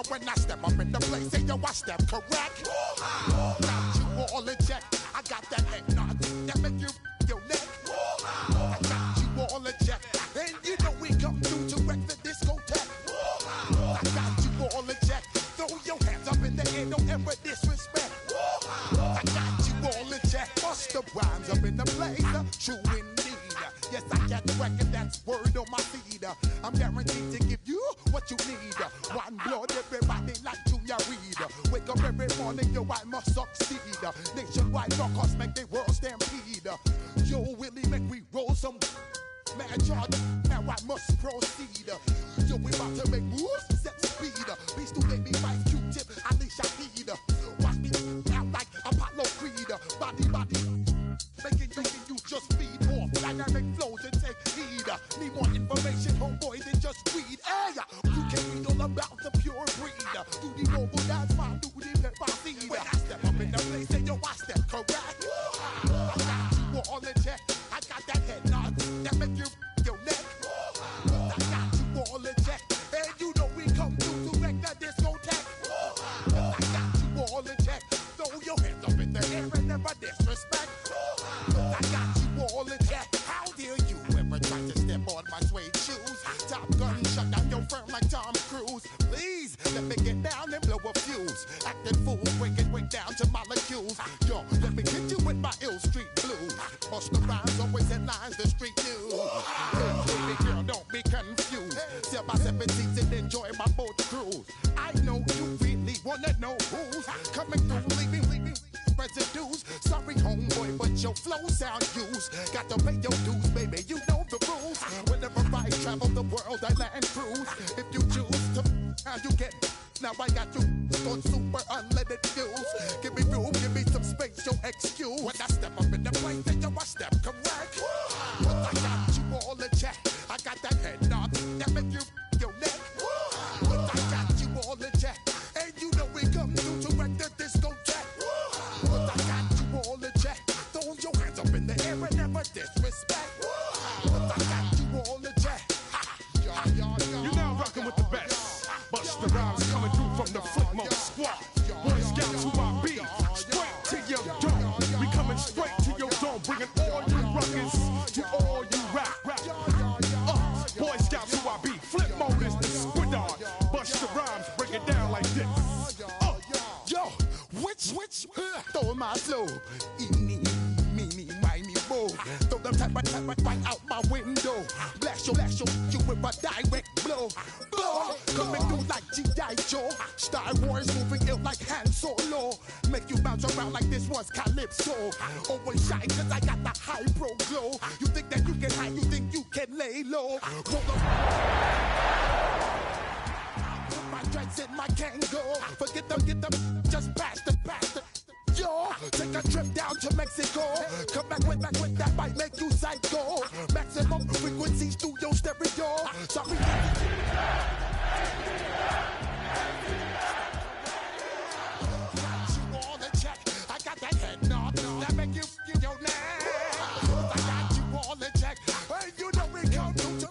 When I step up in the place, say yo, I step correct. Got you all in check. I got that head nod that make you your neck. I got you all in check, and you know we come through to wreck the discotheque. I got you all in check. Throw your hands up in the air, don't ever disrespect. I got you all in check. Bust the rhymes up in the place, true indeed. Yes, I got the record, that's word on my feed. I'm guaranteed to give you what you need. One blood, everybody like Junior Reed. Wake up every morning, yo, I must succeed. Nationwide knockouts make the world stampede. Yo, Willie, make we roll some mad charge. Now I must proceed. Yo, we about to make moves, set speed. Beast to make me fight Q-tip, Alicia Heed. Watch me out like Apollo Creed. Body, making you just feed off dynamic flows and take heed. Need more information, homeboy, than just read. Hey, you can read all about the pure breed. Do the noble dance, my do the pepper seed. When I step up in the place, say yo, I step correct. I got you all in check. I got that head nod that make you your neck. I got you all in check, and you know we come through to wreck the discotheque. I got you all in check. Throw your hands up in the air and never disrespect. I got you all in check. How dare you ever try to step on my suede shoes? Top Gun shut down your firm like Tom Cruise. Please let me get down and blow a fuse. Acting fool, break down to molecules. Yo, let me hit you with my ill street blues. Bust the rhymes, always headlines, the street news. Hey, baby girl, don't be confused. Sail by 17s and enjoy my boat cruise. I know you really wanna know who's coming through, leaving residues. Sorry, homeboy, but your flow sound used. Got to pay your dues, baby, you know the rules. Whenever I travel the world, I land cruise. If you choose to, how you get. Now I got you on super unleaded fuels. Give me room, give me some space, your excuse. When I step up in the place, then yo, I step correct. But I got you all in check. I got that head nod that make you your neck. But I got you all in check, and you know we come through to wreck the discotheque. But I got you all in check. Throw your hands up in the air and never disrespect. But I got you all in check. You're now rocking with the best. Bust the rhymes coming through from the Flip Mode Squad. Boy Scouts who I be, straight to your dome. We coming straight to your dome, bringing all you ruckus to all you rap. Boy Scouts who I be, Flip Mode is the squid on. Bust the rhymes, break it down like this. Yo, which, throw my flow. Eeny, meeny, miny, mo. Throw them type right out my window. Blast you with a direct blow. Coming through like G.I. Joe. Star Wars moving ill like Han Solo. Make you bounce around like this was Calypso. Always shine cause I got the high pro glow. You think that you can hide, you think you can lay low. Roll up. Put my dreads in my Kango. Forget them, just pass the. Yo, take a trip down to Mexico. Come back with that might make you psycho. Maximum frequency studio stereo. Sorry. You all in check. I got that head nod that make you your neck. I got you all in check. And you know we come to.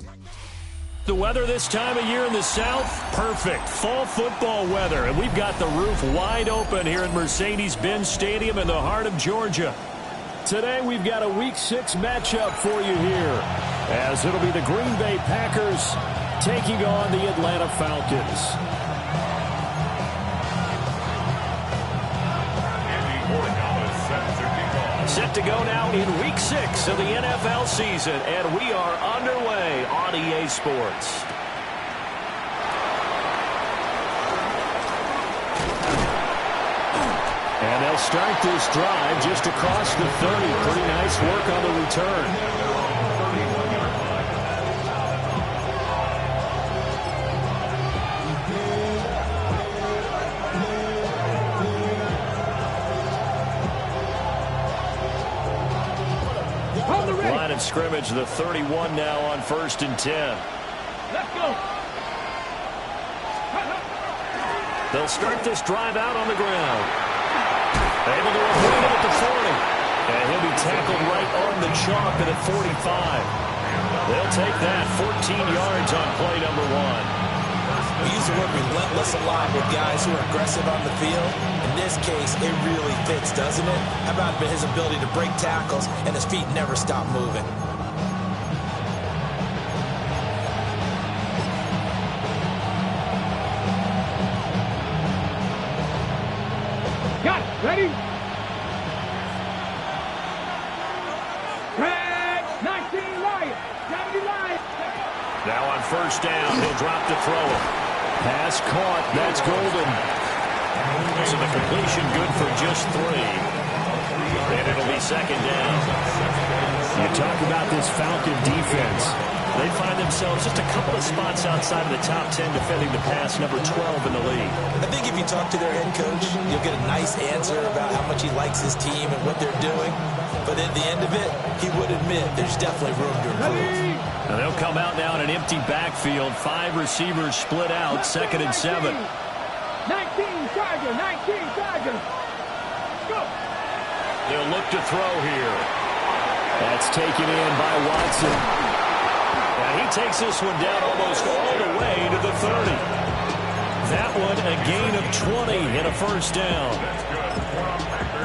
The weather this time of year in the South, perfect. Fall football weather, and we've got the roof wide open here at Mercedes-Benz Stadium in the heart of Georgia. Today we've got a Week 6 matchup for you here, as it'll be the Green Bay Packers taking on the Atlanta Falcons. Set to go now in Week 6 of the NFL season, and we are underway on EA Sports. And they'll start this drive just across the 30. Pretty nice work on the return. Line of scrimmage, the 31 now on 1st and 10. Let's go. They'll start this drive out on the ground. Able to avoid it at the 40. And he'll be tackled right on the chalk at 45. They'll take that 14 yards on play number 1. We use the word relentless a lot with guys who are aggressive on the field. In this case, it really fits, doesn't it? How about his ability to break tackles and his feet never stop moving? Got it. Ready? Red, 19 Lions, 70 Lions. Now on first down, he'll drop to throw it. Pass caught. That's Golden. So the completion good for just 3. And it'll be second down. You talk about this Falcon defense. They find themselves just a couple of spots outside of the top 10 defending the pass, number 12 in the league. I think if you talk to their head coach, you'll get a nice answer about how much he likes his team and what they're doing. But at the end of it, he would admit there's definitely room to improve. And they'll come out now in an empty backfield. 5 receivers split out, 2nd and 7. 19 Chargers, 19 Chargers. Go. They'll look to throw here. That's taken in by Watson. And he takes this one down almost all the way to the 30. That one a gain of 20 and a first down.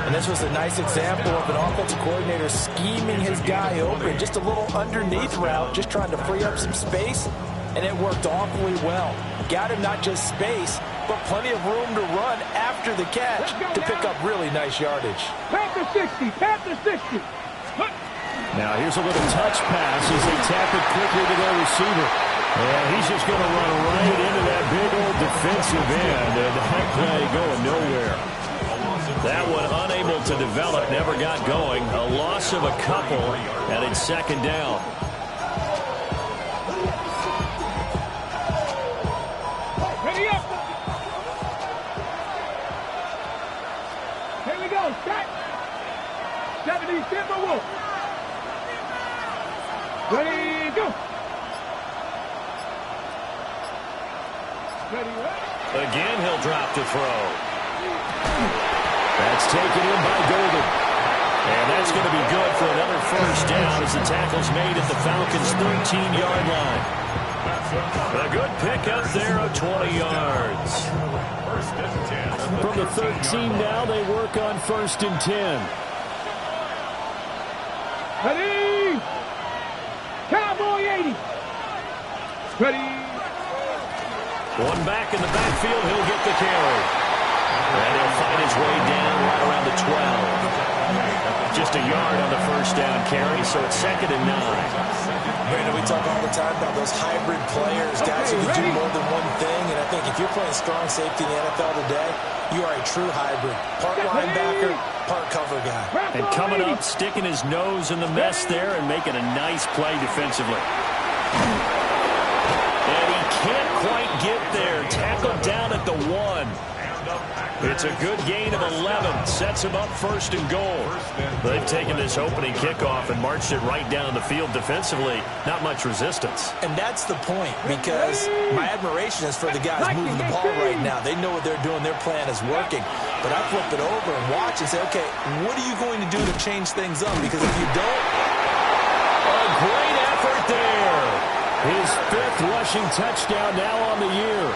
And this was a nice example of an offensive coordinator scheming his guy open. Just a little underneath route, just trying to free up some space, and it worked awfully well. Got him not just space, but plenty of room to run after the catch to pick up really nice yardage. Panther 60, Panther 60. Now here's a little touch pass as they tap it quickly to their receiver. And he's just going to run right into that big old defensive end, and that play going nowhere. That one unable to develop, never got going. A loss of a couple, and it's second down. Ready up. Here we go. Start. 70 Timberwolves. Ready, go. Ready, ready. Again, he'll drop to throw. That's taken in by Golden. And that's going to be good for another first down as the tackle's made at the Falcons' 13-yard line. A good pick up there of 20 yards. From the 13 now, they work on 1st and 10. Ready. Cowboy 80. Ready. One back in the backfield, he'll get the carry. And he'll find his way down right around the 12. Just a yard on the first down carry, so it's 2nd and 9. Brandon, we talk all the time about those hybrid players, guys who can do more than one thing. And I think if you're playing strong safety in the NFL today, you are a true hybrid. Part linebacker, part cover guy. And coming up, sticking his nose in the mess there and making a nice play defensively. And he can't quite get there. Tackled down at the 1. It's a good gain of 11. Sets him up 1st and goal. They've taken this opening kickoff and marched it right down the field defensively. Not much resistance. And that's the point, because my admiration is for the guys moving the ball right now. They know what they're doing. Their plan is working. But I flip it over and watch and say, okay, what are you going to do to change things up? Because if you don't... A great effort there. His 5th rushing touchdown now on the year.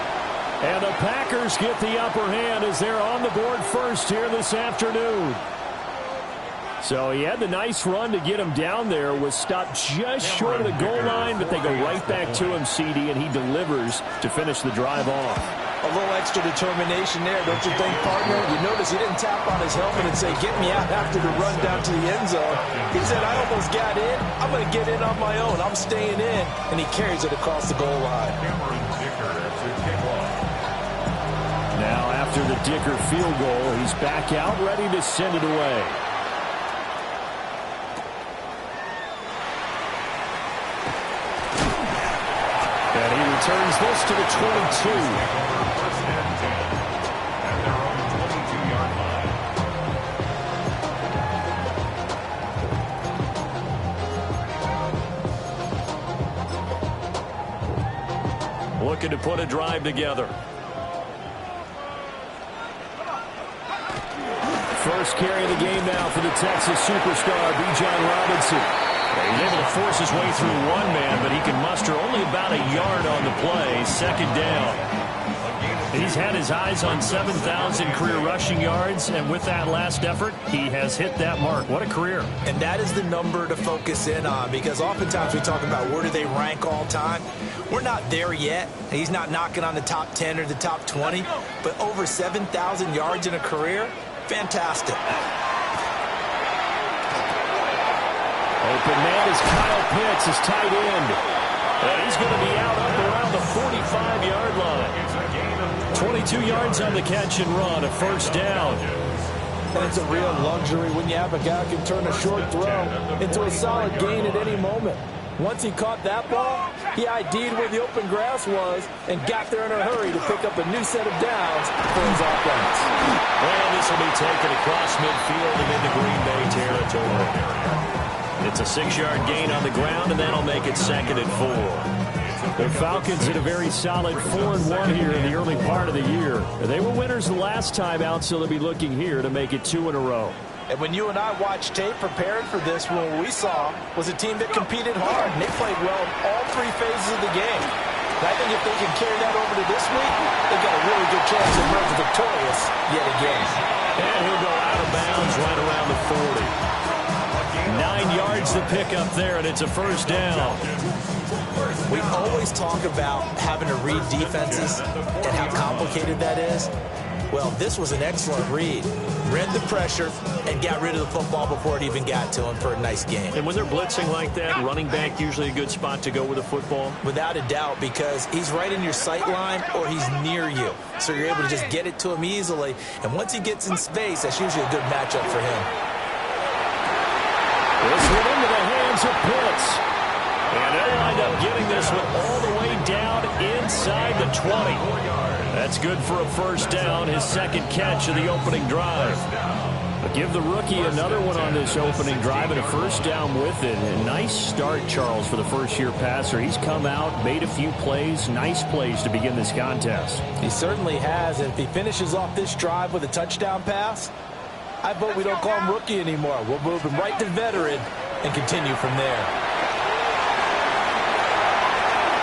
And the Packers get the upper hand as they're on the board first here this afternoon. So he had the nice run to get him down there, was stopped just short of the goal line, but they go right back to him, CD, and he delivers to finish the drive off. A little extra determination there, don't you think, partner? You notice he didn't tap on his helmet and say, get me out after the run down to the end zone. He said, I almost got in. I'm going to get in on my own. I'm staying in. And he carries it across the goal line. Now, after the Dicker field goal, he's back out, ready to send it away. And he returns this to the 22. Looking to put a drive together. first carry of the game now for the Texas superstar, Bijan Robinson. He's able to force his way through one man, but he can muster only about a yard on the play. Second down. He's had his eyes on 7,000 career rushing yards, and with that last effort, he has hit that mark. What a career. And that is the number to focus in on, because oftentimes we talk about where do they rank all time. We're not there yet. He's not knocking on the top 10 or the top 20, but over 7,000 yards in a career, fantastic. Open man is Kyle Pitts, his tight end. And he's going to be out up around the 45-yard line. 22 yards on the catch and run, a first down. And it's a real luxury when you have a guy who can turn a short throw into a solid gain at any moment. Once he caught that ball, he ID'd where the open grass was and got there in a hurry to pick up a new set of downs for his offense. And this will be taken across midfield and into Green Bay territory. It's a 6-yard gain on the ground, and that'll make it 2nd and 4. The Falcons in a very solid 4-1 here in the early part of the year. They were winners the last time out, so they'll be looking here to make it 2 in a row. And when you and I watched tape preparing for this, what we saw was a team that competed hard, and they played well in all 3 phases of the game. And I think if they can carry that over to this week, they've got a really good chance to emerge victorious yet again. And he'll go out of bounds right around the 40. 9 yards to pick up there, and it's a first down. We always talk about having to read defenses and how complicated that is. Well, this was an excellent read. Read the pressure and got rid of the football before it even got to him for a nice game. And when they're blitzing like that, running back usually a good spot to go with the football? Without a doubt, because he's right in your sight line or he's near you. So you're able to just get it to him easily. And once he gets in space, that's usually a good matchup for him. This went into the hands of Pitts. And they'll wind up getting this one all the way down inside the 20. That's good for a first down, his 2nd catch of the opening drive. But give the rookie another one on this opening drive and a first down with it. A nice start, Charles, for the first-year passer. He's come out, made a few plays, nice plays to begin this contest. He certainly has, and if he finishes off this drive with a touchdown pass, I vote we don't call him rookie anymore. We'll move him right to veteran and continue from there.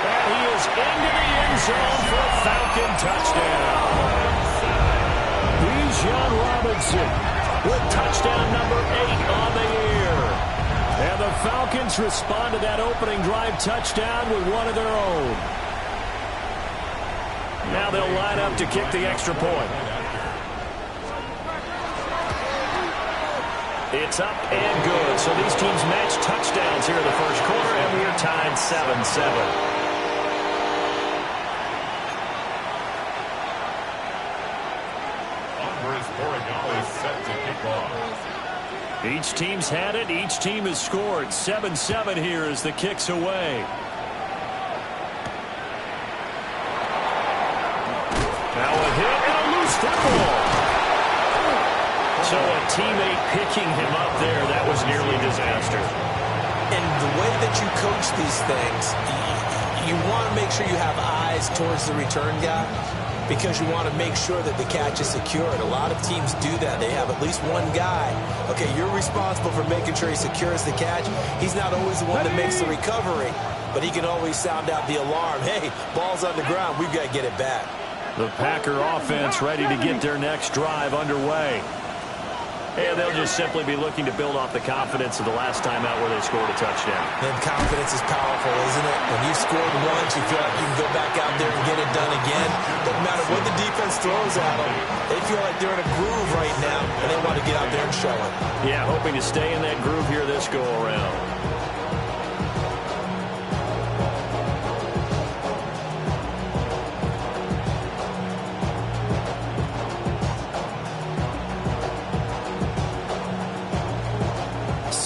And he is into the end zone for a Falcon touchdown. Bijan Robinson with touchdown number 8 on the year. And the Falcons respond to that opening drive touchdown with one of their own. Now they'll line up to kick the extra point. It's up and good. So these teams match touchdowns here in the first quarter, and we are tied 7-7. Each team's had it. Each team has scored. 7-7 here as the kick's away. Now a hit and a loose football. So a teammate picking him up there, that was nearly disaster. And the way that you coach these things, you want to make sure you have eyes towards the return guy because you want to make sure that the catch is secured. A lot of teams do that. They have at least one guy. Okay, you're responsible for making sure he secures the catch. He's not always the one that makes the recovery, but he can always sound out the alarm. Hey, ball's on the ground. We've got to get it back. The Packer offense ready to get their next drive underway. And they'll just simply be looking to build off the confidence of the last time out where they scored a touchdown. And confidence is powerful, isn't it? When you've scored once, you feel like you can go back out there and get it done again. Doesn't matter what the defense throws at them. They feel like they're in a groove right now, and they want to get out there and show it. Yeah, hoping to stay in that groove here this go-around.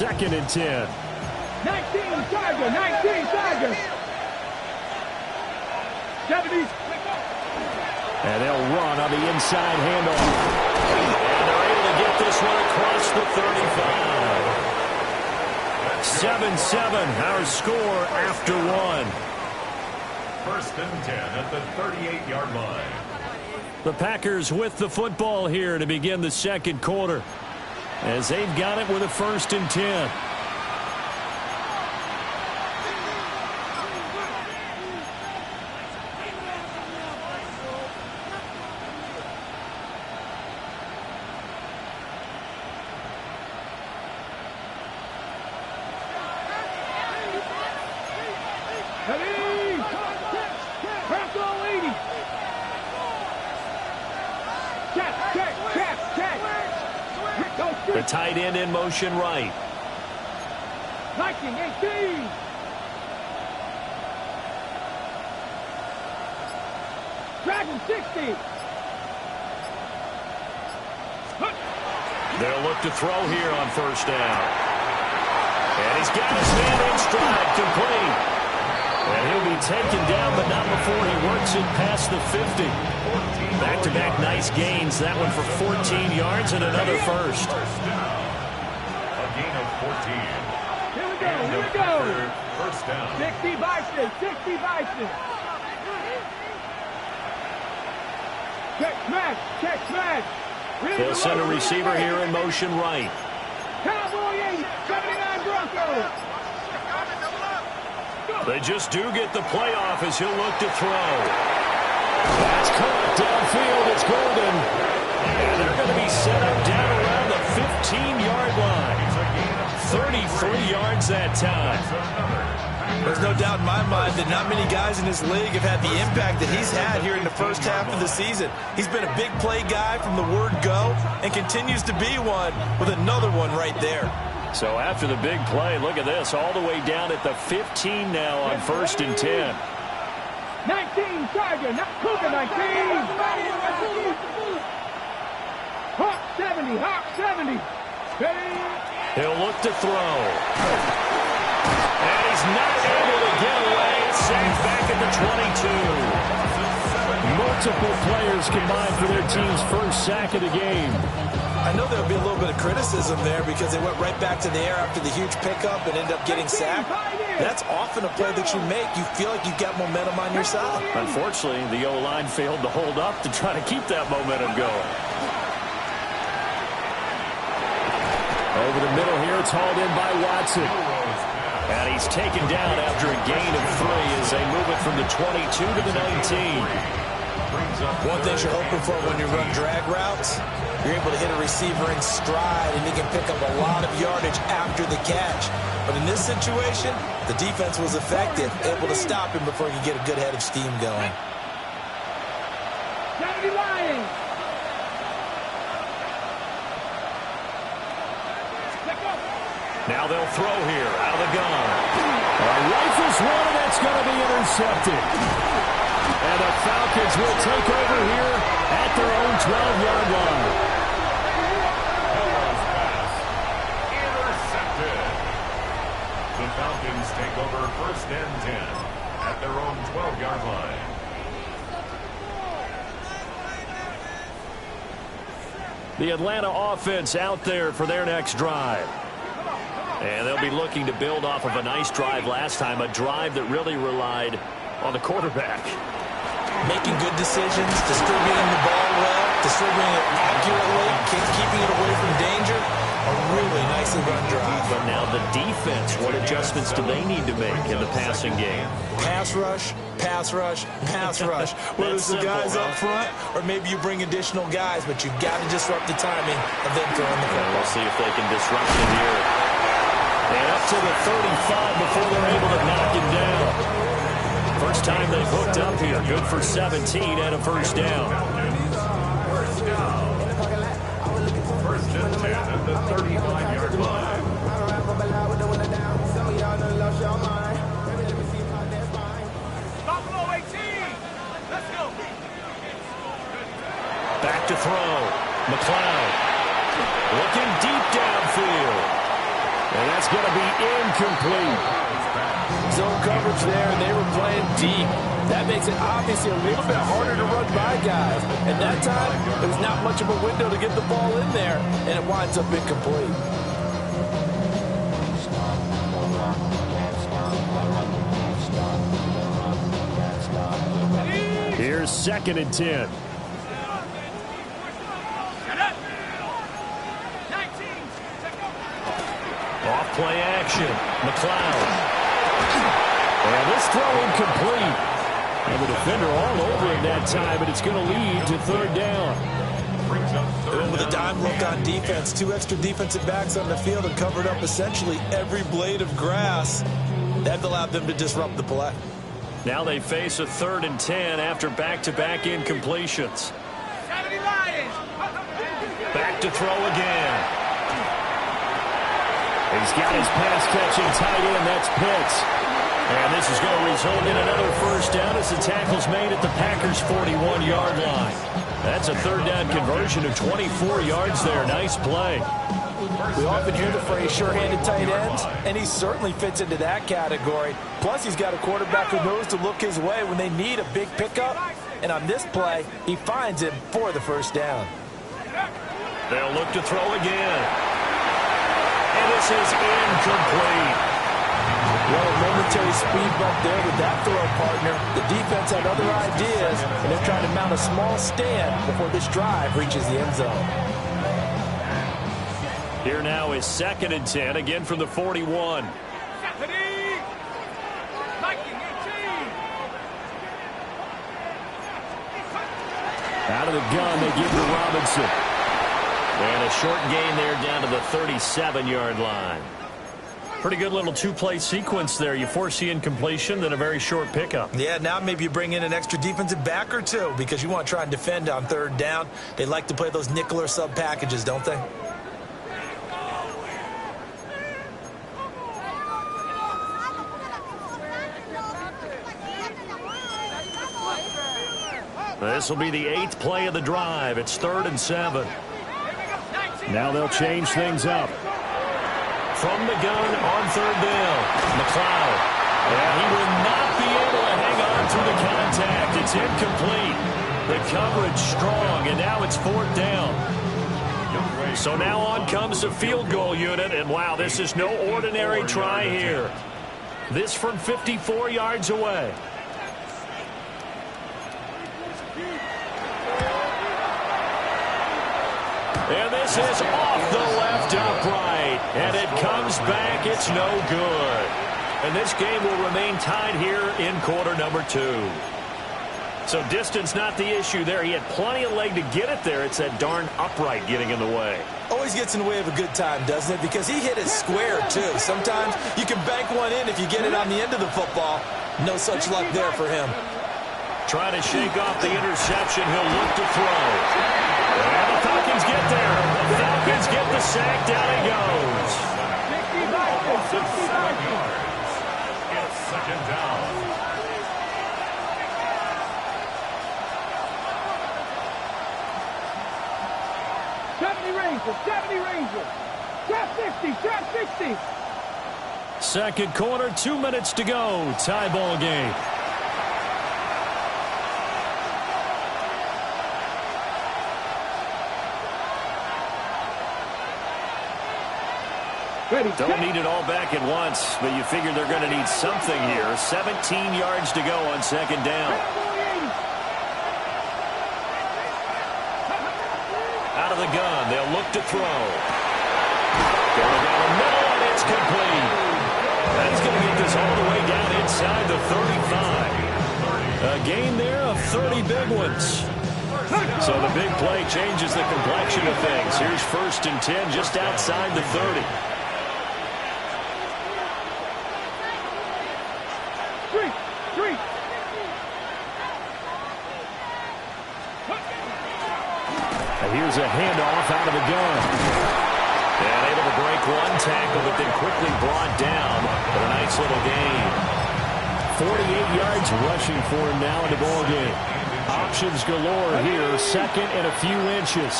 Second and 10. 19 Tiger. 70s. And they'll run on the inside handoff. And they're able to get this one across the 35. 7-7, our score after one. First and 10 at the 38-yard line. The Packers with the football here to begin the second quarter. as they've got it with a 1st and 10. The tight end in motion right. 19-18. Dragon 60. They'll look to throw here on 1st down. And he's got his hand in stride, complete. And he'll be taken down, but not before he works it past the 50. Back-to-back nice gains. That one for 14 yards and another 1st. A gain of 14. Here we go, here we go. 1st down. 60 Bison, 60 Bison. Check smash, check smash. They'll send a receiver here in motion right. Cowboy 8, 79 Broncos. They just do get the playoff as he'll look to throw. That's caught downfield. It's Golden. And they're going to be set up down around the 15-yard line. 33 yards that time. There's no doubt in my mind that not many guys in this league have had the impact that he's had here in the 1st half of the season. He's been a big play guy from the word go and continues to be one with another one right there. So after the big play, look at this, all the way down at the 15 now on 1st and 10. 19 Tiger, not Cougar 19. Hawk 70, Hawk 70. He'll look to throw. And he's not able to get away. It's sacked back at the 22. Multiple players combined for their team's 1st sack of the game. I know there'll be a little bit of criticism there because they went right back to the air after the huge pickup and ended up getting sacked. That's often a play that you make. You feel like you've got momentum on your side. Unfortunately, the O-line failed to hold up to try to keep that momentum going. Over the middle here, it's hauled in by Watson. And he's taken down after a gain of 3 as they move it from the 22 to the 19. One thing you're hoping for when you run drag routes, you're able to hit a receiver in stride and he can pick up a lot of yardage after the catch. But in this situation, the defense was effective, able to stop him before he could get a good head of steam going. 70 Lions. Now they'll throw here out of the gun. Rifles one, and that's going to be intercepted. And the Falcons will take over here at their own 12-yard line. Intercepted. The Falcons take over 1st and 10 at their own 12-yard line. The Atlanta offense out there for their next drive. And they'll be looking to build off of a nice drive last time, a drive that really relied on the quarterback. Making good decisions, distributing the ball well, distributing it accurately, keeping it away from danger. A really nicely run drive. But now the defense, what adjustments do they need to make in the passing game? Pass rush, pass rush, pass rush. Whether it's the guys up front or maybe you bring additional guys, but you've got to disrupt the timing of them throwing the football. We'll see if they can disrupt it here. And up to the 35 before they're able to knock him down. First time they've hooked up here. Good for 17 and a 1st down. 1st down. 1st and 10 at the 35-yard line. Buffalo 18. Let's go. Back to throw. McLeod looking deep downfield. And that's going to be incomplete. Zone coverage there, and they were playing deep. That makes it obviously a little bit harder to run by guys. And that time, there was not much of a window to get the ball in there, and it winds up incomplete. Here's 2nd and 10. action. McLeod. And this throw incomplete. And the defender all over him that time, but it's going to lead to third down. With a dime look on defense, 2 extra defensive backs on the field and covered up essentially every blade of grass. That allowed them to disrupt the play. Now they face a 3rd and 10 after back-to-back incompletions. Back to throw again. He's got his pass-catching tight end. That's Pitts. And this is going to result in another first down as the tackle's made at the Packers' 41-yard line. That's a 3rd down conversion of 24 yards there. Nice play. We often hear the phrase sure-handed tight ends, and he certainly fits into that category. Plus, he's got a quarterback who knows to look his way when they need a big pickup. And on this play, he finds him for the first down. They'll look to throw again. And this is incomplete. Well, a momentary speed bump there with that throw, partner. The defense had other ideas, and they're trying to mount a small stand before this drive reaches the end zone. Here now is 2nd and 10, again from the 41. Out of the gun, they give to Robinson. And a short gain there down to the 37-yard line. Pretty good little 2-play sequence there. You force the incompletion, then a very short pickup. Yeah, now maybe you bring in an extra defensive back or two because you want to try and defend on 3rd down. They like to play those nickel or sub packages, don't they? This will be the 8th play of the drive. It's 3rd and 7. Now they'll change things up. From the gun on 3rd down, McLeod. And he will not be able to hang on through the contact. It's incomplete. The coverage strong, and now it's 4th down. So now on comes the field goal unit, and wow, this is no ordinary try here. This from 54 yards away. And this is off the left upright. And it comes back. It's no good. And this game will remain tied here in quarter number 2. So distance not the issue there. He had plenty of leg to get it there. It's that darn upright getting in the way. Always gets in the way of a good time, doesn't it? Because he hit it square, too. Sometimes you can bank one in if you get it on the end of the football. No such luck there for him. Trying to shake off the interception. He'll look to throw. And the Falcons get there. The Falcons get the sack. Down he goes. It's 2nd down. Ranger. Trap 60. Second quarter, 2 minutes to go. Tie ball game. Don't need it all back at once, but you figure they're going to need something here. 17 yards to go on 2nd down. Out of the gun, they'll look to throw. Going down the middle, and it's complete. That's going to get this all the way down inside the 35. A gain there of 30 big ones. So the big play changes the complexion of things. Here's 1st and 10 just outside the 30. Here's a handoff out of the gun. And able to break one tackle, but then quickly brought down. But a nice little gain. 48 yards rushing for him now in the ball game. Options galore here. 2nd and a few inches.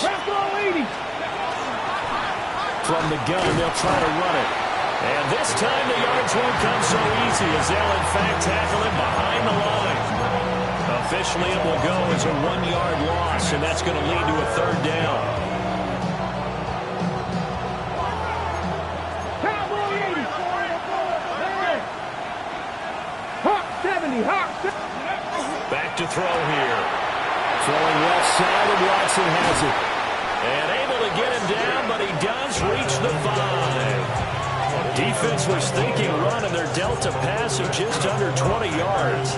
From the gun, they'll try to run it. And this time the yards won't come so easy as they'll in fact tackle him behind the line. Officially, it will go as a 1-yard loss, and that's going to lead to a 3rd down. Back to throw here. Throwing left side, and Watson has it. And able to get him down, but he does reach the 5. Defense was thinking run, and they're dealt a pass of just under 20 yards.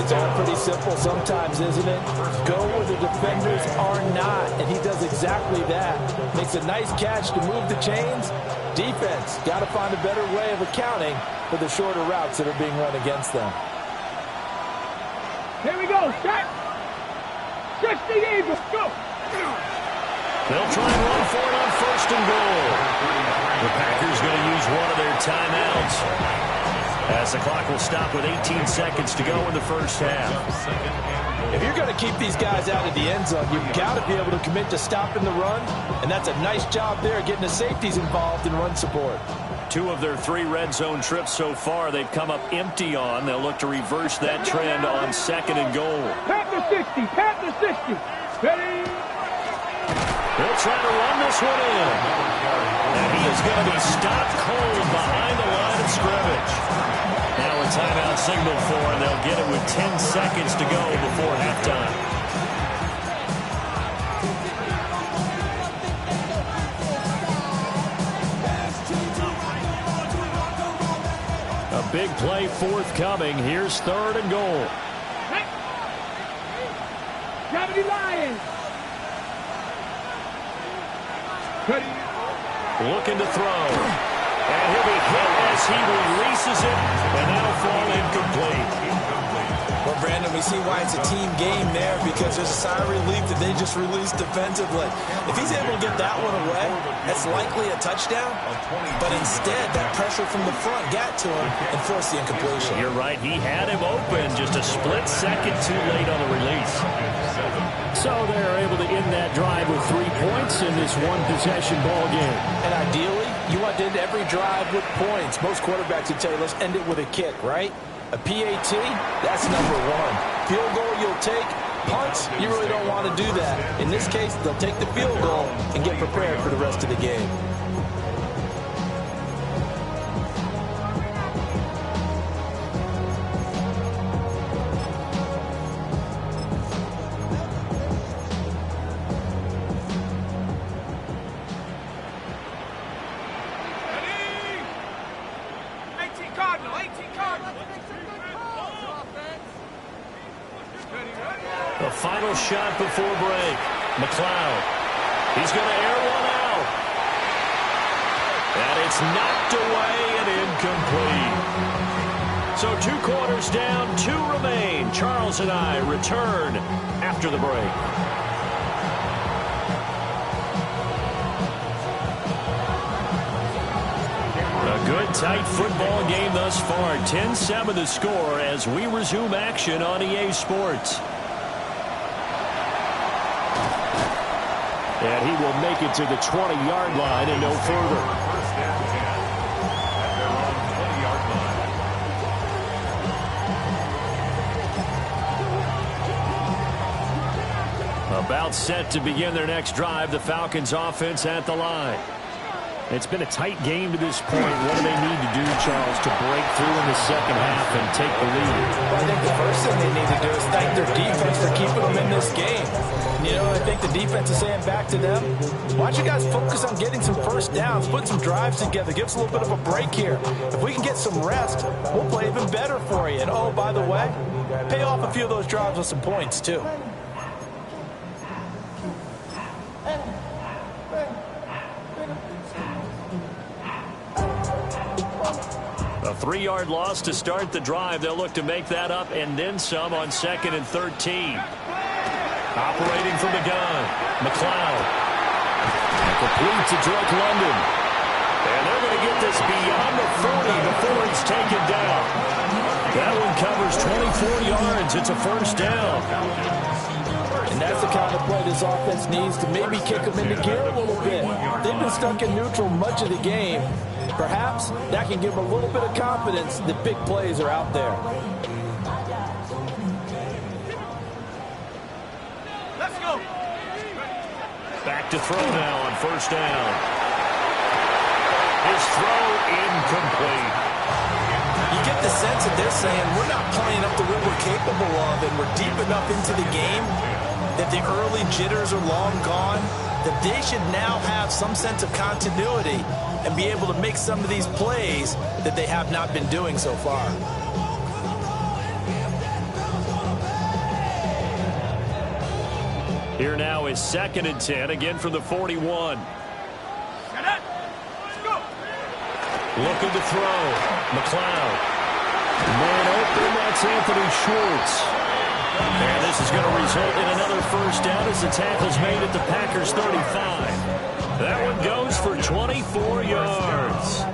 It's all pretty simple sometimes, isn't it? Go where the defenders are not, and he does exactly that. Makes a nice catch to move the chains. Defense got to find a better way of accounting for the shorter routes that are being run against them. Here we go. Set. 60 Eagles. Go. They'll try and run for it on first and goal. The Packers going to use one of their timeouts, as the clock will stop with 18 seconds to go in the first half. If you're going to keep these guys out of the end zone, you've got to be able to commit to stopping the run, and that's a nice job there getting the safeties involved in run support. 2 of their 3 red zone trips so far they've come up empty on. They'll look to reverse that trend on second and goal. Pat the 60. Pat the 60. Ready. They'll try to run this one in. And he is going to be stopped cold behind the line of scrimmage. Now a timeout signal for, and they'll get it with 10 seconds to go before halftime. A big play forthcoming. Here's third and goal. Gravity Lions. Looking to throw. And he'll be hit as he releases it, and that'll fall incomplete. Well, Brandon, we see why it's a team game there, because there's a sigh of relief that they just released defensively. If he's able to get that one away, that's likely a touchdown. But instead, that pressure from the front got to him and forced the incompletion. You're right. He had him open just a split second too late on the release. So they're able to end that drive with 3 points in this one-possession ball game. And ideally, you want to end every drive with points. Most quarterbacks would tell you, let's end it with a kick, right? A PAT, that's number 1. Field goal you'll take. Punts, you really don't want to do that. In this case, they'll take the field goal and get prepared for the rest of the game. The final shot before break. McLeod. He's going to air one out. And it's knocked away and incomplete. So 2 quarters down, 2 remain. Charles and I return after the break. A good tight football game thus far. 10-7 the score as we resume action on EA Sports. And he will make it to the 20-yard line and no further. First and 10 at their own 20-yard line. About set to begin their next drive, the Falcons offense at the line. It's been a tight game to this point. What do they need to do, Charles, to break through in the second half and take the lead? Well, I think the first thing they need to do is thank their defense for keeping them in this game. You know, I think the defense is saying back to them, why don't you guys focus on getting some first downs, put some drives together, give us a little bit of a break here. If we can get some rest, we'll play even better for you. And, oh, by the way, pay off a few of those drives with some points, too. A 3-yard loss to start the drive. They'll look to make that up and then some on 2nd and 13. Operating from the gun, McLeod. Complete to Drake London. And they're going to get this beyond the 40 before it's taken down. That one covers 24 yards. It's a first down. And that's the kind of play this offense needs to maybe kick them into gear a little bit. They've been stuck in neutral much of the game. Perhaps that can give them a little bit of confidence that big plays are out there. Let's go. Back to throw now on first down. His throw incomplete. You get the sense that they're saying we're not playing up to what we're capable of, and we're deep enough into the game that the early jitters are long gone. that they should now have some sense of continuity and be able to make some of these plays that they have not been doing so far. Here now is 2nd and 10, again from the 41. Looking to throw. McLeod. Man open, that's Anthony Schwartz. And this is going to result in another first down as the tackle's made at the Packers' 35. That one goes for 24 yards.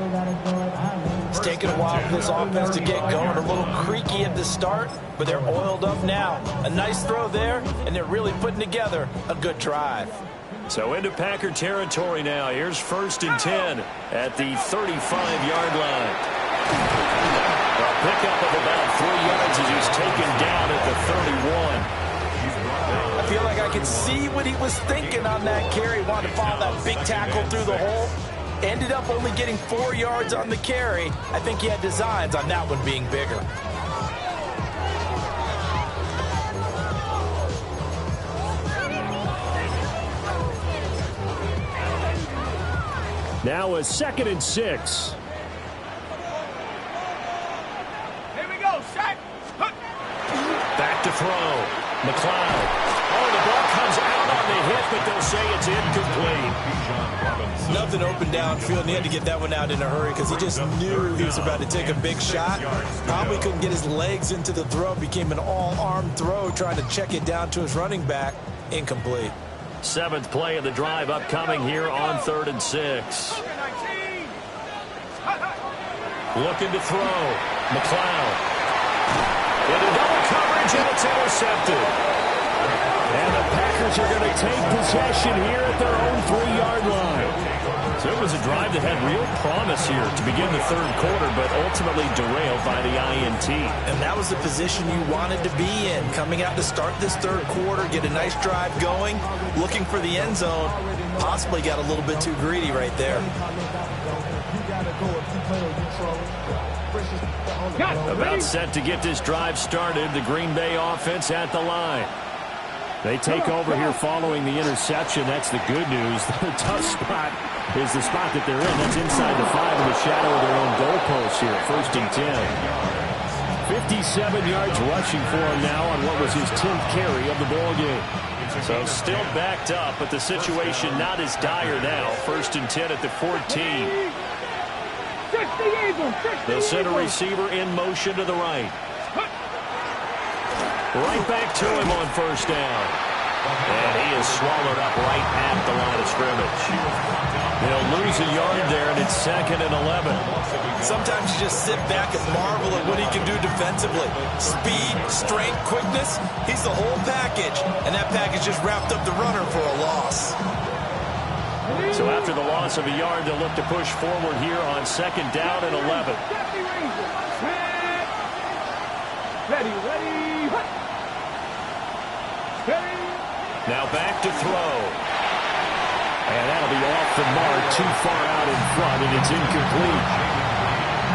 It's taken a while for this offense to get going. A little creaky at the start, but they're oiled up now. A nice throw there, and they're really putting together a good drive. So into Packer territory now. Here's 1st and 10 at the 35-yard line. A pickup of about 3 yards as he's taken down at the 31. I feel like I can see what he was thinking on that carry. Wanted to follow that big tackle through the hole. Ended up only getting 4 yards on the carry. I think he had designs on that one being bigger. Now a 2nd and 6. Here we go, Shaq. Back to throw. McLeod. Oh, the ball comes out on the hit, but they'll say it's incomplete. Nothing open downfield, and he had to get that one out in a hurry because he just knew he was about to take a big shot. Probably couldn't get his legs into the throw. Became an all-arm throw, trying to check it down to his running back. Incomplete. 7th play of the drive upcoming here on 3rd and 6. Looking to throw. McLeod. Into double coverage, and it's intercepted. And the Packers are going to take possession here at their own 3-yard line. So it was a drive that had real promise here to begin the 3rd quarter, but ultimately derailed by the INT. And that was the position you wanted to be in. Coming out to start this 3rd quarter, get a nice drive going, looking for the end zone. Possibly got a little bit too greedy right there. About set to get this drive started, the Green Bay offense at the line. They take over here following the interception. That's the good news. The tough spot is the spot that they're in. That's inside the 5 in the shadow of their own goalpost here. 1st and 10. 57 yards rushing for him now on what was his 10th carry of the ball game. So still backed up, but the situation not as dire now. 1st and 10 at the 14. They'll send a receiver in motion to the right. Right back to him on 1st down. And he is swallowed up right at the line of scrimmage. They'll lose a yard there, and it's 2nd and 11. Sometimes you just sit back and marvel at what he can do defensively. Speed, strength, quickness, he's the whole package. And that package just wrapped up the runner for a loss. So after the loss of a yard, they'll look to push forward here on 2nd down and 11. Ready. Now back to throw. And that'll be off the mark, too far out in front, and it's incomplete.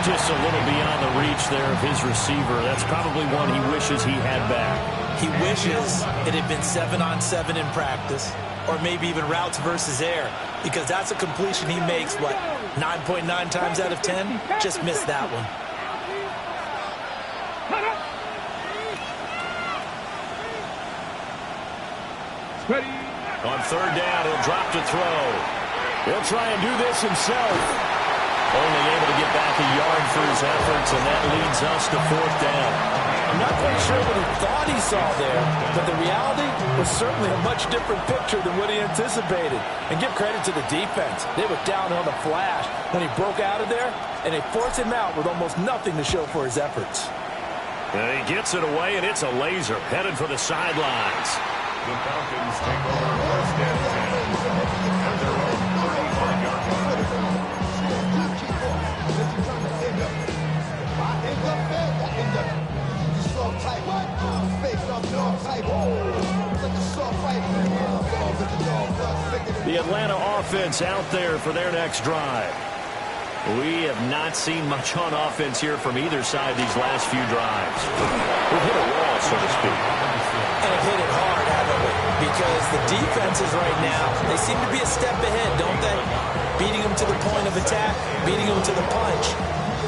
Just a little beyond the reach there of his receiver. That's probably one he wishes he had back. He wishes it had been 7-on-7 in practice, or maybe even routes versus air, because that's a completion he makes, 9.9 times out of 10? Just missed that one. Ready. On 3rd down, he'll drop to throw. He'll try and do this himself. Only able to get back a yard for his efforts, and that leads us to 4th down. I'm not quite sure what he thought he saw there, but the reality was certainly a much different picture than what he anticipated. And give credit to the defense. They were down on the flash when he broke out of there, and they forced him out with almost nothing to show for his efforts. And he gets it away, and it's a laser headed for the sidelines. The Falcons take over 1st and 10 at their own 35-yard line. The Atlanta offense out there for their next drive. We have not seen much on offense here from either side these last few drives. We've hit a wall, so to speak. And hit it hard, haven't we? because the defenses right now, they seem to be a step ahead, don't they? Beating them to the point of attack, beating them to the punch.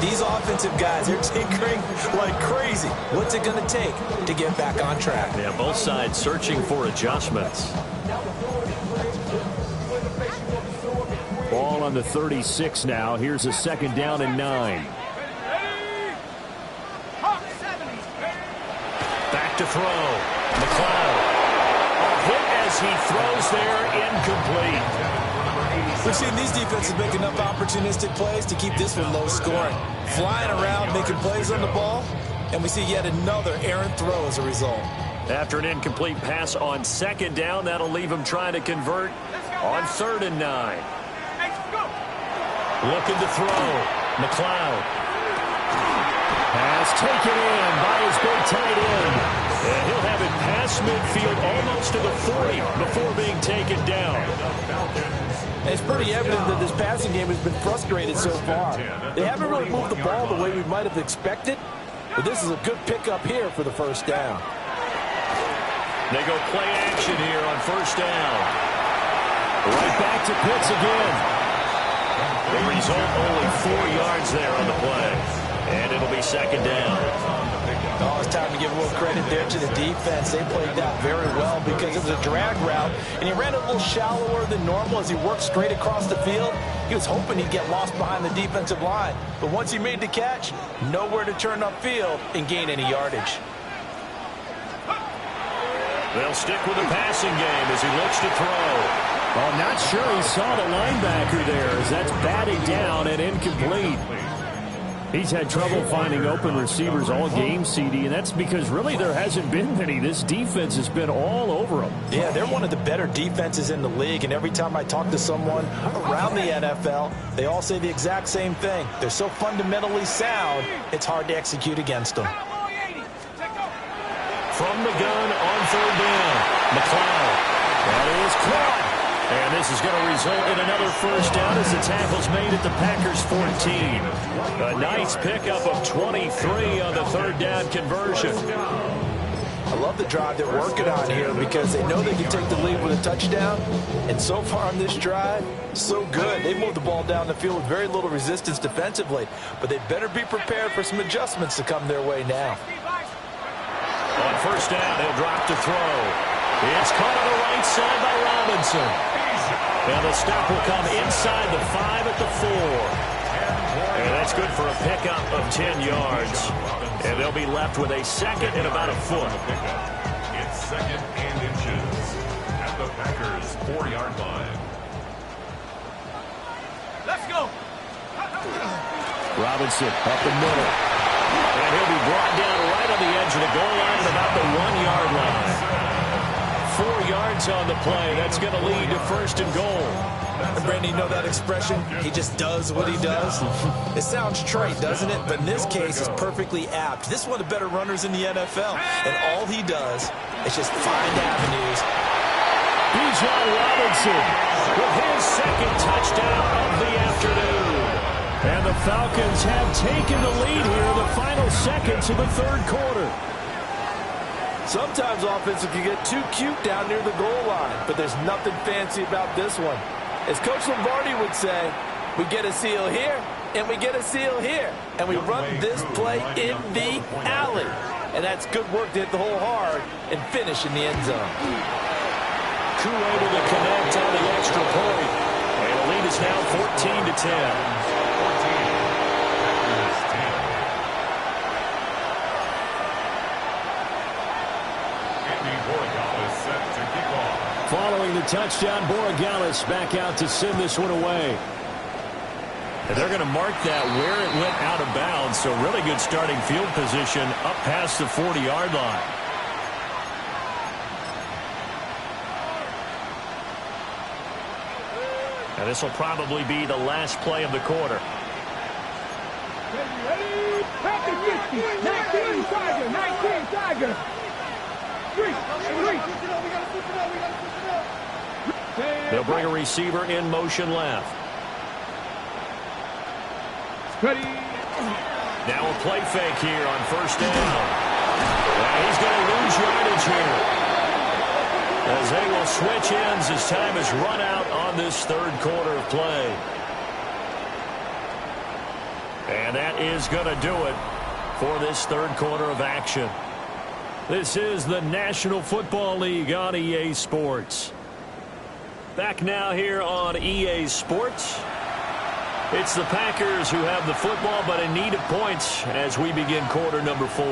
These offensive guys, they're tinkering like crazy. What's it going to take to get back on track? Yeah, both sides searching for adjustments. Ball on the 36 now. Here's a second down and 9. Back to throw. McLeod. A hit as he throws there, incomplete. We've seen these defenses make enough opportunistic plays to keep this one low scoring. Flying around, making plays on the ball, and we see yet another errant throw as a result. After an incomplete pass on second down, that'll leave him trying to convert on 3rd and 9. Looking to throw. McLeod. Pass taken in by his big tight end. And he'll have it past midfield almost to the 40 before being taken down. It's pretty evident that this passing game has been frustrated so far. They haven't really moved the ball the way we might have expected, but this is a good pickup here for the first down. They go play action here on 1st down. Right back to Pitts again. The result, only 4 yards there on the play. And it'll be 2nd down. Oh, it's time to give a little credit there to the defense. They played that very well because it was a drag route, and he ran a little shallower than normal as he worked straight across the field. He was hoping he'd get lost behind the defensive line, but once he made the catch, nowhere to turn upfield and gain any yardage. They'll stick with the passing game as he looks to throw. Well, not sure he saw the linebacker there as that's batted down and incomplete. He's had trouble finding open receivers all game, CD, and that's because really there hasn't been many. This defense has been all over them. Yeah, they're one of the better defenses in the league, and every time I talk to someone around the NFL, they all say the exact same thing. They're so fundamentally sound, it's hard to execute against them. From the gun on 3rd down, McLeod. That is caught. And this is going to result in another first down as the tackle's made at the Packers' 14. A nice pickup of 23 on the 3rd down conversion. I love the drive they're working on here because they know they can take the lead with a touchdown. And so far on this drive, so good. They moved the ball down the field with very little resistance defensively. But they better be prepared for some adjustments to come their way now. On 1st down, he'll drop to throw. It's caught on the right side by Robinson. And the stop will come inside the 5 at the 4. And that's good for a pickup of 10 yards. And they'll be left with a 2nd and about a foot. It's 2nd and inches at the Packers' 4-yard line. Let's go. Robinson up the middle. And he'll be brought down right on the edge of the goal line at about the 1-yard line. 4 yards on the play. That's going to lead to 1st and goal. And Brandon, you know that expression? He just does what he does. It sounds trite, doesn't it? But in this case, it's perfectly apt. This is one of the better runners in the NFL. And all he does is just find avenues. Bijan Robinson with his 2nd touchdown of the afternoon. And the Falcons have taken the lead here in the final seconds of the 3rd quarter. Sometimes offense can get too cute down near the goal line, but there's nothing fancy about this one. As Coach Lombardi would say, we get a seal here, and we get a seal here, and we run this play in the alley. And that's good work to hit the hole hard and finish in the end zone. Koo able to connect on the extra point. And the lead is now 14-10. Following the touchdown, Borregales back out to send this one away. And they're going to mark that where it went out of bounds, so really good starting field position up past the 40-yard line. And this will probably be the last play of the quarter. Ready? Packers 50. 19 Tiger. 19 Tiger. They'll bring a receiver in motion left. Ready. Now a play fake here on 1st down. And he's going to lose yardage here. as they will switch ends as time has run out on this third quarter of play. And that is going to do it for this third quarter of action. This is the National Football League on EA Sports. Back now here on EA Sports. It's the Packers who have the football, but in need of points as we begin quarter number 4.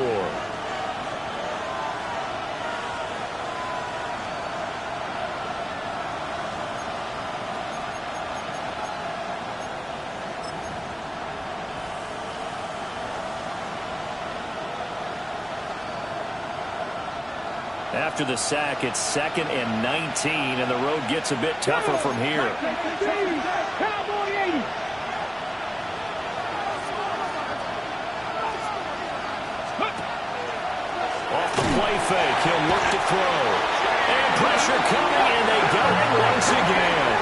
After the sack, it's 2nd and 19, and the road gets a bit tougher from here. Off the play fake, he'll look to throw. And pressure coming, and they got it once again.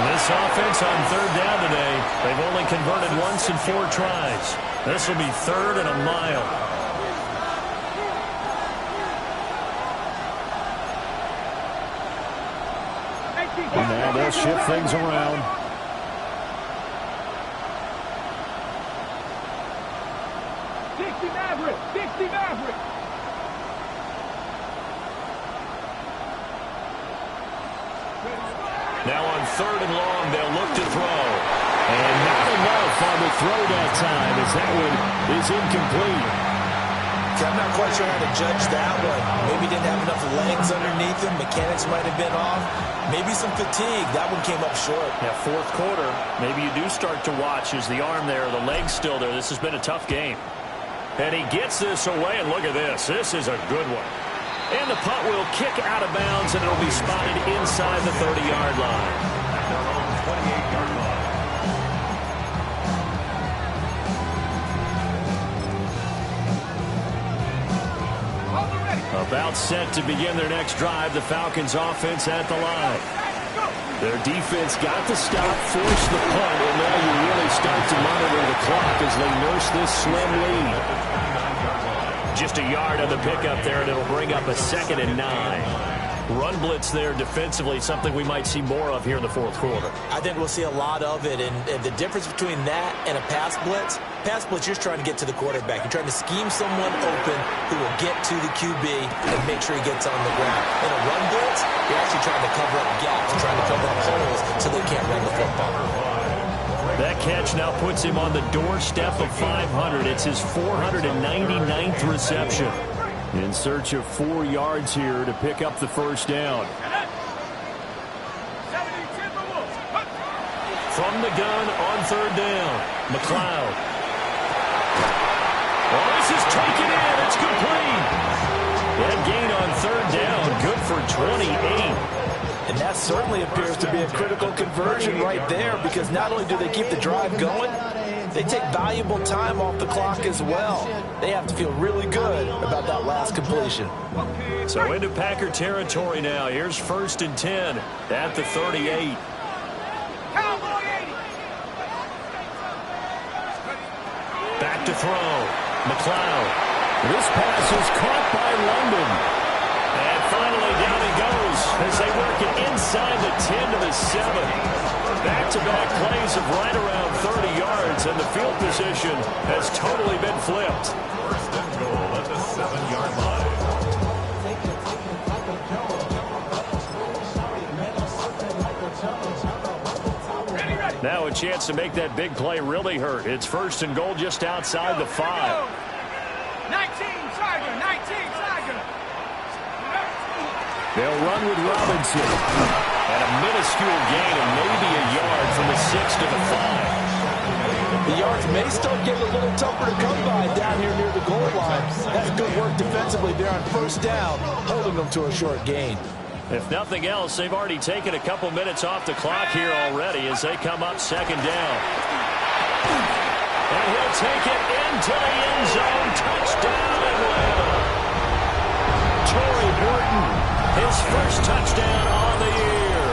This offense on third down today, they've only converted once in 4 tries. This will be 3rd and a mile. Now they'll shift things around. Dixie Maverick. Now on 3rd and long, they'll look to throw. And not enough on the throw that time, as that one is incomplete. I'm not quite sure how to judge that one. Maybe didn't have enough legs underneath him. Mechanics might have been off. Maybe some fatigue. That one came up short. Yeah, 4th quarter, maybe you do start to watch. Is the arm there, the leg's still there? This has been a tough game. And he gets this away, and look at this. This is a good one. And the punt will kick out of bounds, and it'll be spotted inside the 30-yard line. At their own 28-yard line. About set to begin their next drive, the Falcons offense at the line. Their defense got the stop, forced the punt, and now you really start to monitor the clock as they nurse this slim lead. Just a yard on the pickup there, and it'll bring up a 2nd and 9. Run blitz there defensively, something we might see more of here in the 4th quarter. I think we'll see a lot of it, and the difference between that and a pass blitz, you're just trying to get to the quarterback. You're trying to scheme someone open who will get to the QB and make sure he gets on the ground. In a run blitz, you're actually trying to cover up gaps, trying to cover up holes so they can't run the football. That catch now puts him on the doorstep of 500. It's his 499th reception. In search of 4 yards here to pick up the first down. From the gun on 3rd down, McLeod. Oh, this is taken in. It's complete. That gain on 3rd down, good for 28. And that certainly appears to be a critical conversion right there, because not only do they keep the drive going, they take valuable time off the clock as well. They have to feel really good about that last completion. So into Packer territory now. Here's 1st and 10 at the 38. Back to throw. McLeod. This pass is caught by London. And finally down he goes as they work it inside the 10 to the 7. Back-to-back plays of right around 30 yards, and the field position has totally been flipped. 1st and goal at the 7-yard line. Now a chance to make that big play really hurt. It's 1st and goal just outside the 5. 19, Tiger. They'll run with Robinson. And a minuscule gain of maybe a yard from the 6 to the 5. The yards may start getting a little tougher to come by down here near the goal line. That's good work defensively there on 1st down, holding them to a short gain. If nothing else, they've already taken a couple minutes off the clock here already as they come up 2nd down. And he'll take it into the end zone. Touchdown, Atlanta. Torrey Burton, his first touchdown on the year.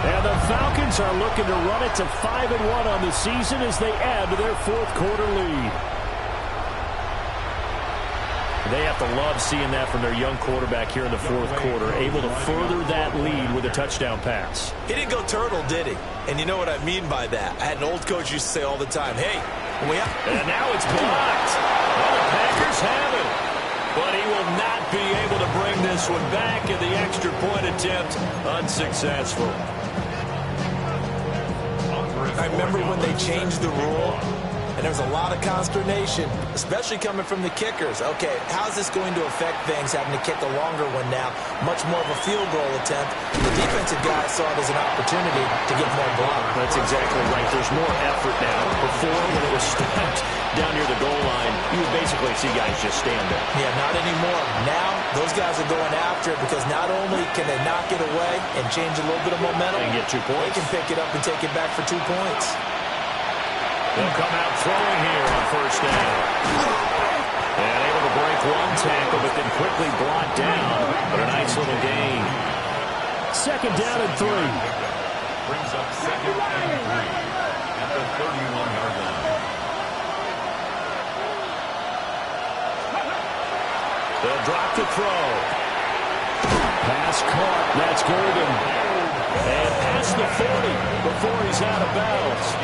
And the Falcons are looking to run it to 5-1 on the season as they add to their 4th quarter lead. they have to love seeing that from their young quarterback here in the fourth quarter, able to further that lead with a touchdown pass. He didn't go turtle, did he? And you know what I mean by that. I had an old coach used to say all the time, hey, and now it's blocked. Well, the Packers have it. But he will not be able to bring this one back, and the extra point attempt unsuccessful. I remember when they changed the rule, and there was a lot of consternation, especially coming from the kickers. Okay, how's this going to affect things, having to kick a longer one now, much more of a field goal attempt? The defensive guys saw it as an opportunity to get more block. That's exactly right. There's more effort now. Before, when it was stopped down near the goal line, you would basically see guys just stand there. Yeah, not anymore. Now, those guys are going after it because not only can they knock it away and change a little bit of momentum, and get 2 points. They can pick it up and take it back for 2 points. They'll come out throwing here on first down. And able to break one tackle, but then quickly brought down. But a nice little gain. Second down and 3. Brings up second and 3 at the 31-yard line. They'll drop the throw. Pass caught. That's Golden. And past the 40 before he's out of bounds.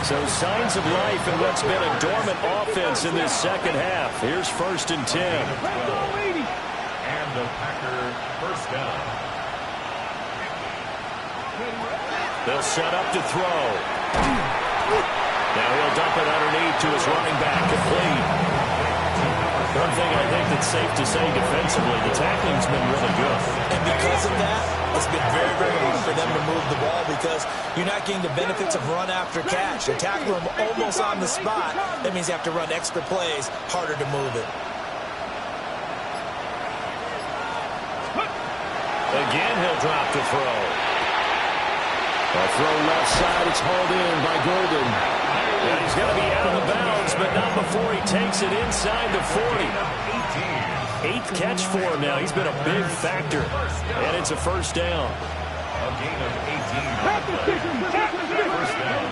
So signs of life in what's been a dormant offense in this second half. Here's first and 10. And the Packer first down. They'll set up to throw. Now he'll dump it underneath to his running back, complete. One thing I think that's safe to say defensively, the tackling's been really good. And because of that, it's been very, very hard for them to move the ball because you're not getting the benefits of run after catch. They tackle them almost on the spot. That means you have to run extra plays, harder to move it. Again, he'll drop to throw. A throw left side, it's hauled in by Golden. And he's going to be out of bounds, but not before he takes it inside the 40. 8th catch for him now. He's been a big factor. And it's a first down. A gain of 18. First down.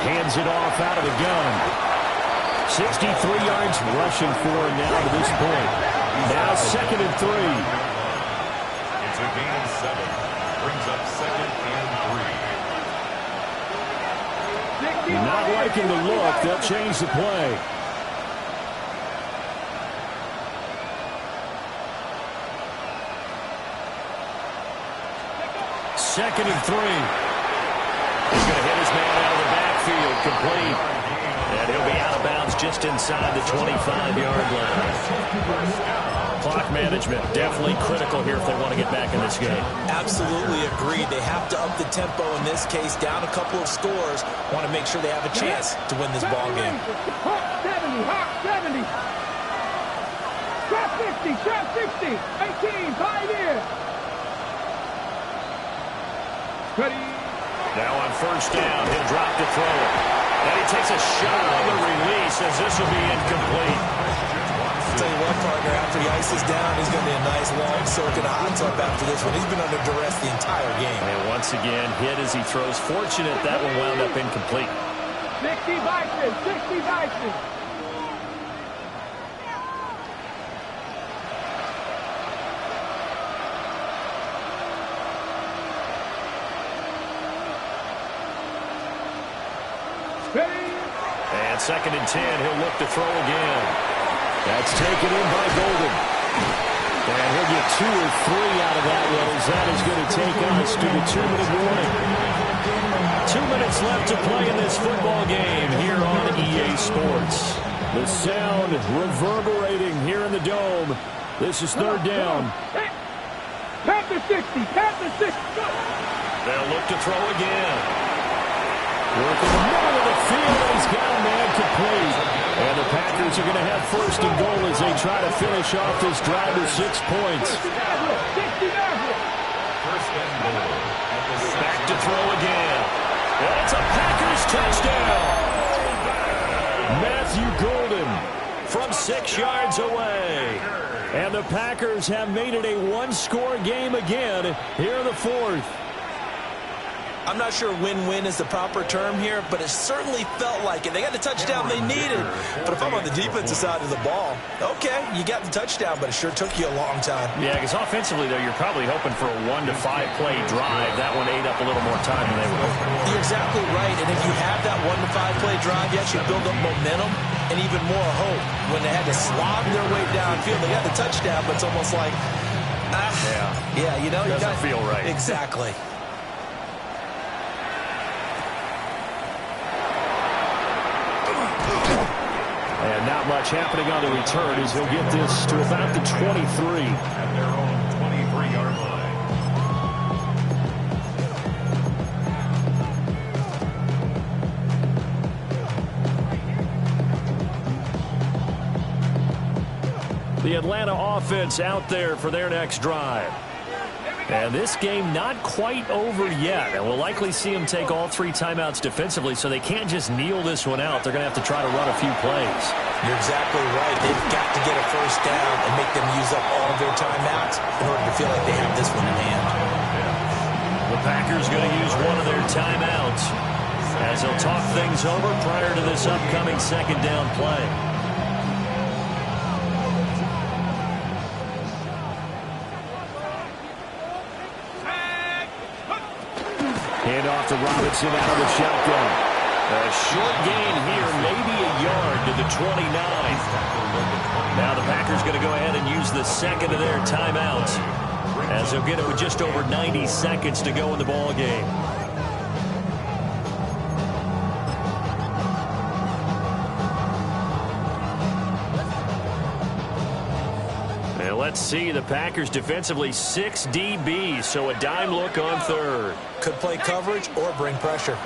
Hands it off out of the gun. 63 yards rushing for him now to this point. Now second and 3. It's a gain of 7. Brings up second and 3. Not liking the look. They'll change the play. Second and 3. He's going to hit his man out of the backfield, complete. And he'll be out of bounds just inside the 25-yard line. Clock management, definitely critical here if they want to get back in this game. Absolutely agreed. They have to up the tempo in this case, down a couple of scores. Want to make sure they have a chance to win this ball game. 70, 70. Trap 50, 18, 5 here. Ready. Now on first down, he'll drop to throw it. And he takes a shot on the release as this will be incomplete. I'll tell you what, partner, after he ices down, he's going to be a nice long soaking hot tub after this one. He's been under duress the entire game. And once again, hit as he throws. Fortunate that one wound up incomplete. 60 Vikings, 60 Vikings. And second and 10, he'll look to throw again. That's taken in by Golden. And he'll get 2 or 3 out of that one as that is going to take us to the 2-minute warning. 2 minutes left to play in this football game here on EA Sports. The sound reverberating here in the dome. This is third down. Panther 60, Panther 60. They'll look to throw again. Working the middle of the field, and he's got a man complete. And the Packers are going to have first and goal as they try to finish off this drive with 6 points. Back to throw again. And it's a Packers touchdown. Matthew Golden from 6 yards away. And the Packers have made it a one-score game again here in the fourth. I'm not sure win-win is the proper term here, but it certainly felt like it. They got the touchdown they needed. But if I'm on the defensive side of the ball, okay, you got the touchdown, but it sure took you a long time. Yeah, because offensively, though, you're probably hoping for a 1 to 5 play drive. That one ate up a little more time than they were hoping. You're exactly right. And if you have that 1 to 5 play drive, you actually build up momentum and even more hope. When they had to slob their way downfield, they got the touchdown, but it's almost like, yeah, you know, doesn't feel right. Exactly. And not much happening on the return as he'll get this to about the 23. At their own 23-yard line. The Atlanta offense out there for their next drive. And this game not quite over yet. And we'll likely see them take all 3 timeouts defensively, so they can't just kneel this one out. They're going to have to try to run a few plays. You're exactly right. They've got to get a first down and make them use up all of their timeouts in order to feel like they have this one in hand. The Packers going to use one of their timeouts as they'll talk things over prior to this upcoming second down play. Hand off to Robinson out of the shotgun. A short gain here, maybe a yard to the 29. Now the Packers going to go ahead and use the second of their timeouts as they'll get it with just over 90 seconds to go in the ball game. And let's see, the Packers defensively 6 DBs, so a dime look on third. Could play coverage or bring pressure.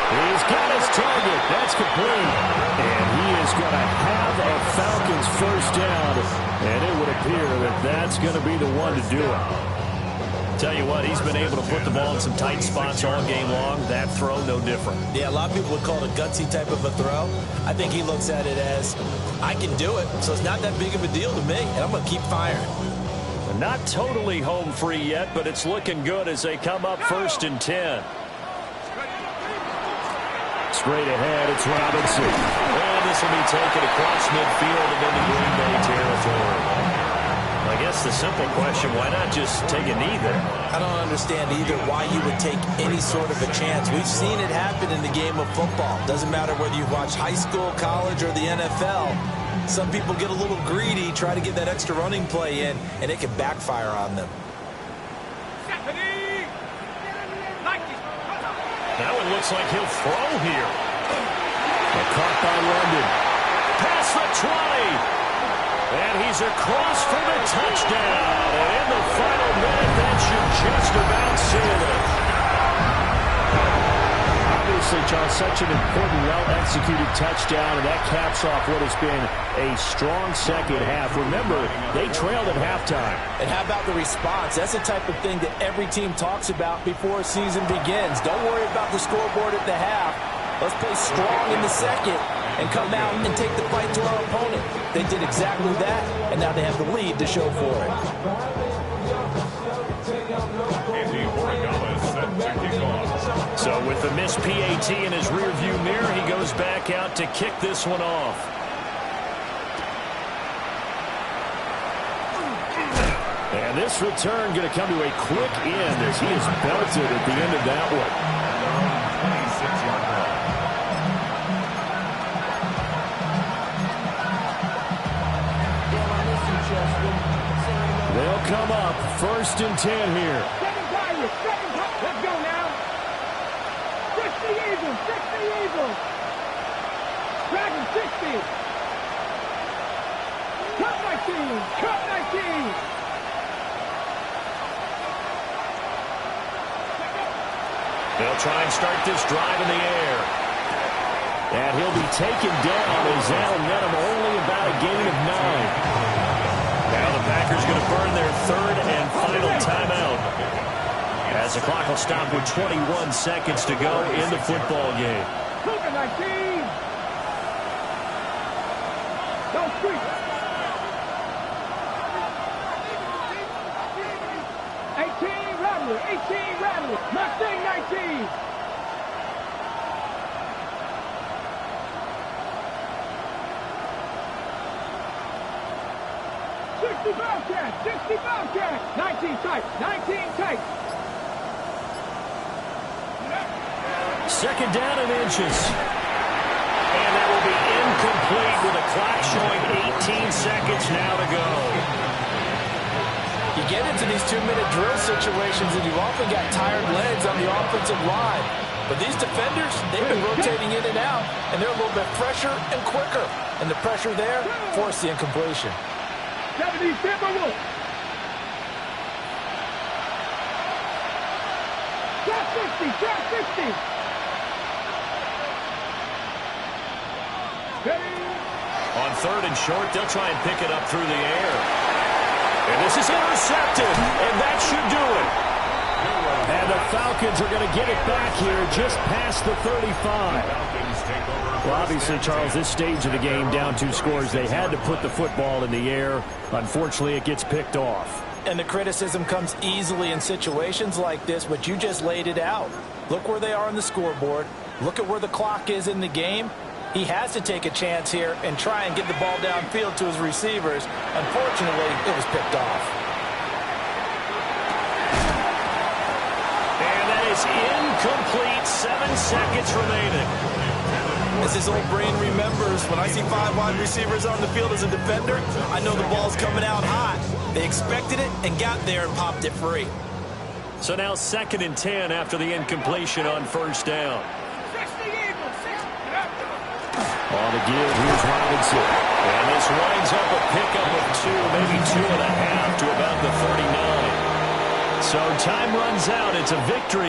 He's got his target. That's complete. And he is going to have a Falcons first down. And it would appear that that's going to be the one to do it. Tell you what, he's been able to put the ball in some tight spots all game long. That throw, no different. Yeah, a lot of people would call it a gutsy type of a throw. I think he looks at it as, I can do it, so it's not that big of a deal to me, and I'm going to keep firing. Not totally home free yet, but it's looking good as they come up 1st and 10. Straight ahead, it's Robinson. And this will be taken across midfield and into Green Bay territory. I guess the simple question, why not just take a knee there? I don't understand either why you would take any sort of a chance. We've seen it happen in the game of football. Doesn't matter whether you watch high school, college, or the NFL. Some people get a little greedy, try to get that extra running play in, and it can backfire on them. Now it looks like he'll throw here. Caught by London. Past the 20. And he's across for the touchdown. And in the final minute, that should just about seal it. Obviously, Charles, such an important, well-executed touchdown, and that caps off what has been a strong second half. Remember, they trailed at halftime. And how about the response? That's the type of thing that every team talks about before a season begins. Don't worry about the scoreboard at the half. Let's play strong in the second and come out and take the fight to our opponent. They did exactly that, and now they have the lead to show for it. So with the missed PAT in his rearview mirror, he goes back out to kick this one off. And this return going to come to a quick end as he is belted at the end of that one. 26-yard line. They'll come up 1st and 10 here. Second target. Let's go now. 60 Eagles. Dragon 60. Cut 19. They'll try and start this drive in the air. And he'll be taken down as that'll net him only about a gain of 9. Now the Packers going to burn their 3rd and final timeout as the clock will stop with 21 seconds to go in the football game. Cougar 19. Don't streak. 18. 60 Bobcat, 60 Bobcat. 19 tight, 19 tight. Second down and inches. And that will be incomplete with a clock showing 18 seconds now to go. You get into these 2-minute drill situations and you've often got tired legs on the offensive line. But these defenders, they've been rotating in and out, and they're a little bit fresher and quicker. And the pressure there forced the incompletion. 70 Timberwolves. Trap 50, trap 50. On third and short, they'll try and pick it up through the air. And this is intercepted, and that should do it. And the Falcons are going to get it back here just past the 35. Well, obviously, Charles, this stage of the game, down 2 scores, they had to put the football in the air. Unfortunately, it gets picked off. And the criticism comes easily in situations like this, but you just laid it out. Look where they are on the scoreboard. Look at where the clock is in the game. He has to take a chance here and try and get the ball downfield to his receivers. Unfortunately, it was picked off. And that is incomplete. 7 seconds remaining. As his old brain remembers, when I see 5 wide receivers on the field as a defender, I know the ball's coming out hot. They expected it and got there and popped it free. So now 2nd and 10 after the incompletion on first down. On the give, here's Robinson. And this winds up a pickup of 2, maybe 2.5 to about the 39. So time runs out. It's a victory.